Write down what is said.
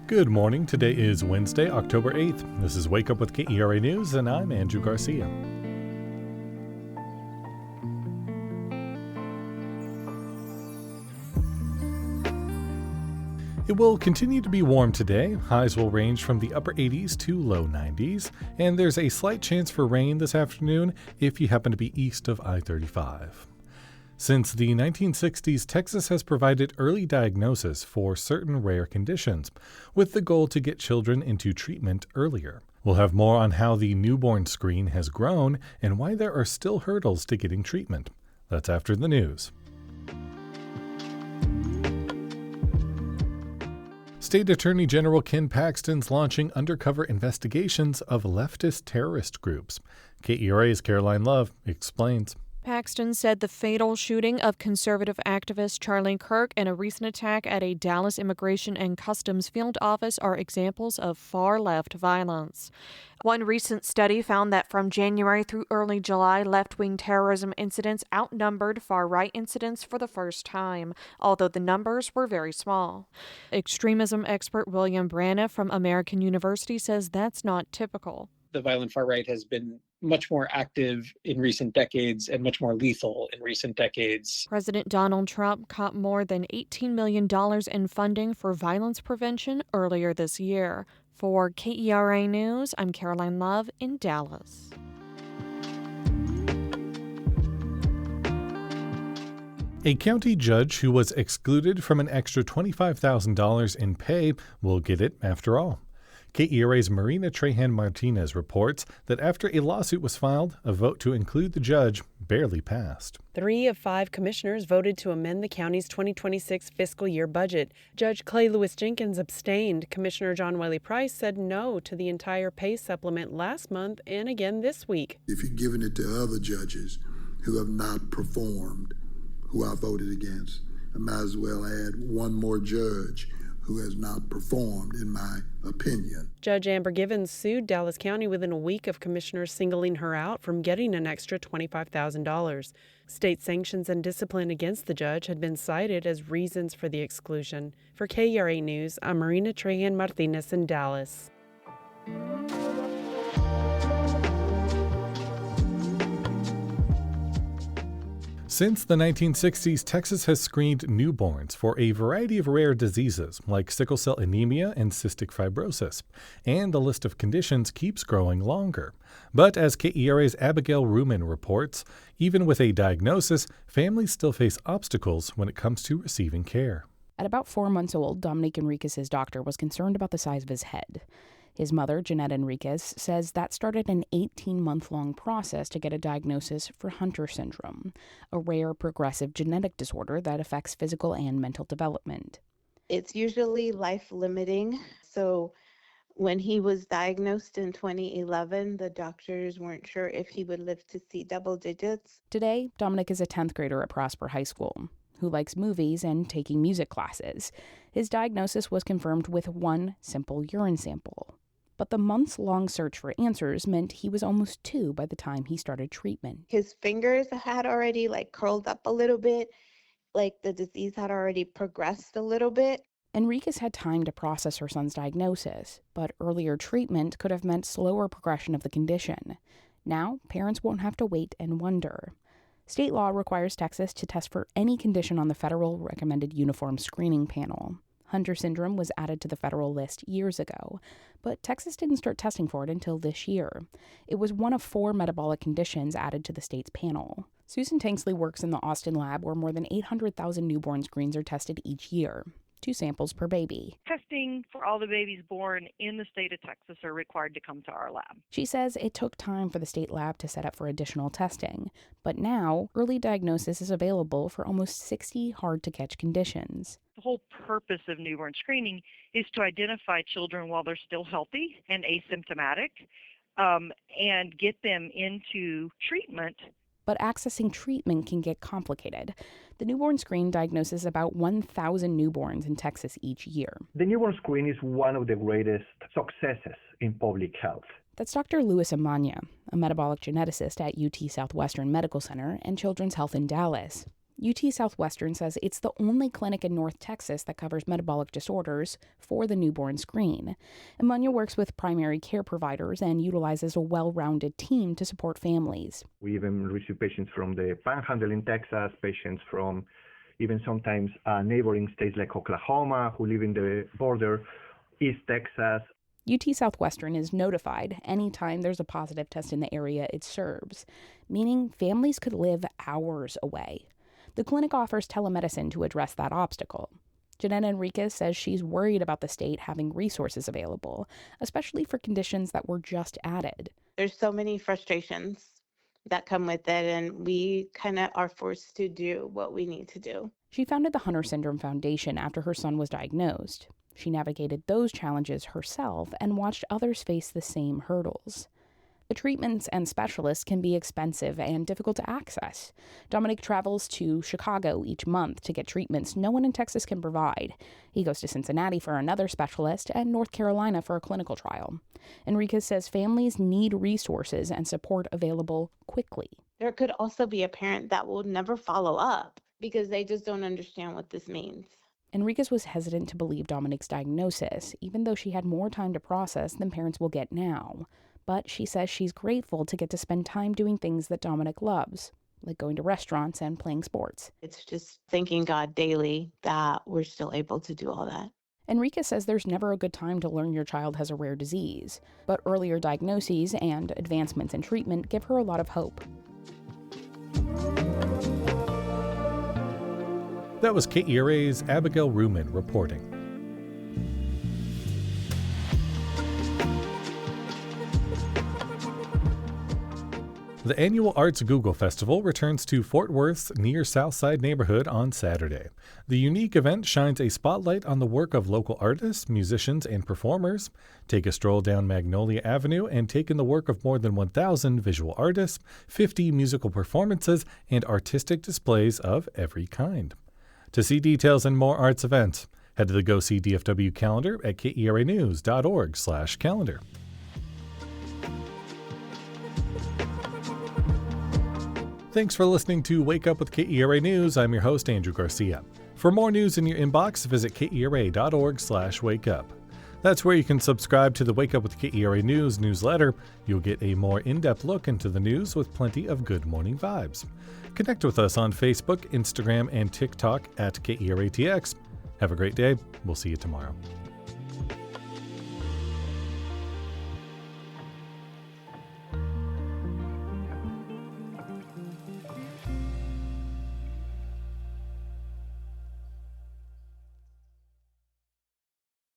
Good morning. Today is Wednesday, October 8th. This is Wake Up with KERA News, and I'm Andrew Garcia. It will continue to be warm today. Highs will range from the upper 80s to low 90s, and there's a slight chance for rain this afternoon if you happen to be east of I-35. Since the 1960s, Texas has provided early diagnosis for certain rare conditions, with the goal to get children into treatment earlier. We'll have more on how the newborn screen has grown and why there are still hurdles to getting treatment. That's after the news. State Attorney General Ken Paxton's launching undercover investigations of leftist terrorist groups. KERA's Caroline Love explains. Paxton said the fatal shooting of conservative activist Charlie Kirk and a recent attack at a Dallas Immigration and Customs field office are examples of far-left violence. One recent study found that from January through early July, left-wing terrorism incidents outnumbered far-right incidents for the first time, although the numbers were very small. Extremism expert William Brana from American University says that's not typical. The violent far right has been much more active in recent decades and much more lethal in recent decades. President Donald Trump cut more than $18 million in funding for violence prevention earlier this year. For KERA News, I'm Caroline Love in Dallas. A county judge who was excluded from an extra $25,000 in pay will get it after all. KERA's Marina Trahan-Martinez reports that after a lawsuit was filed, a vote to include the judge barely passed. 3 of 5 commissioners voted to amend the county's 2026 fiscal year budget. Judge Clay Lewis Jenkins abstained. Commissioner John Wiley Price said no to the entire pay supplement last month and again this week. If you're giving it to other judges who have not performed, who I voted against, I might as well add one more judge who has not performed, in my opinion. Judge Amber Givens sued Dallas County within a week of commissioners singling her out from getting an extra $25,000. State sanctions and discipline against the judge had been cited as reasons for the exclusion. For KERA News, I'm Marina Trahan-Martinez in Dallas. Since the 1960s, Texas has screened newborns for a variety of rare diseases like sickle cell anemia and cystic fibrosis, and the list of conditions keeps growing longer. But as KERA's Abigail Ruman reports, even with a diagnosis, families still face obstacles when it comes to receiving care. At about 4 months old, Dominic Enriquez's doctor was concerned about the size of his head. His mother, Jeanette Enriquez, says that started an 18-month-long process to get a diagnosis for Hunter syndrome, a rare progressive genetic disorder that affects physical and mental development. It's usually life-limiting, so when he was diagnosed in 2011, the doctors weren't sure if he would live to see double digits. Today, Dominic is a 10th grader at Prosper High School, who likes movies and taking music classes. His diagnosis was confirmed with one simple urine sample. But the months-long search for answers meant he was almost 2 by the time he started treatment. His fingers had already curled up a little bit, like the disease had already progressed a little bit. Enriquez had time to process her son's diagnosis, but earlier treatment could have meant slower progression of the condition. Now, parents won't have to wait and wonder. State law requires Texas to test for any condition on the federal recommended uniform screening panel. Hunter syndrome was added to the federal list years ago, but Texas didn't start testing for it until this year. It was one of 4 metabolic conditions added to the state's panel. Susan Tanksley works in the Austin lab where more than 800,000 newborn screens are tested each year. 2 samples per baby. Testing for all the babies born in the state of Texas are required to come to our lab. She says it took time for the state lab to set up for additional testing, but now early diagnosis is available for almost 60 hard-to-catch conditions. The whole purpose of newborn screening is to identify children while they're still healthy and asymptomatic, and get them into treatment. But accessing treatment can get complicated. The newborn screen diagnoses about 1,000 newborns in Texas each year. The newborn screen is one of the greatest successes in public health. That's Dr. Louis Amanya, a metabolic geneticist at UT Southwestern Medical Center and Children's Health in Dallas. UT Southwestern says it's the only clinic in North Texas that covers metabolic disorders for the newborn screen. Emmanuel works with primary care providers and utilizes a well-rounded team to support families. We even receive patients from the Panhandle in Texas, patients from even sometimes neighboring states like Oklahoma who live in the border, East Texas. UT Southwestern is notified anytime there's a positive test in the area it serves, meaning families could live hours away. The clinic offers telemedicine to address that obstacle. Jeanette Enriquez says she's worried about the state having resources available, especially for conditions that were just added. There's so many frustrations that come with it, and we kind of are forced to do what we need to do. She founded the Hunter Syndrome Foundation after her son was diagnosed. She navigated those challenges herself and watched others face the same hurdles. The treatments and specialists can be expensive and difficult to access. Dominic travels to Chicago each month to get treatments no one in Texas can provide. He goes to Cincinnati for another specialist and North Carolina for a clinical trial. Enriquez says families need resources and support available quickly. There could also be a parent that will never follow up because they just don't understand what this means. Enriquez was hesitant to believe Dominic's diagnosis, even though she had more time to process than parents will get now. But she says she's grateful to get to spend time doing things that Dominic loves, like going to restaurants and playing sports. It's just thanking God daily that we're still able to do all that. Enriquez says there's never a good time to learn your child has a rare disease, but earlier diagnoses and advancements in treatment give her a lot of hope. That was KERA's Abigail Ruman reporting. The annual Arts Goggle Festival returns to Fort Worth's near Southside neighborhood on Saturday. The unique event shines a spotlight on the work of local artists, musicians, and performers. Take a stroll down Magnolia Avenue and take in the work of more than 1,000 visual artists, 50 musical performances, and artistic displays of every kind. To see details and more arts events, head to the Go See DFW calendar at keranews.org/calendar. Thanks for listening to Wake Up with KERA News. I'm your host, Andrew Garcia. For more news in your inbox, visit kera.org/wakeup. That's where you can subscribe to the Wake Up with KERA News newsletter. You'll get a more in-depth look into the news with plenty of good morning vibes. Connect with us on Facebook, Instagram, and TikTok at KERATX. Have a great day. We'll see you tomorrow.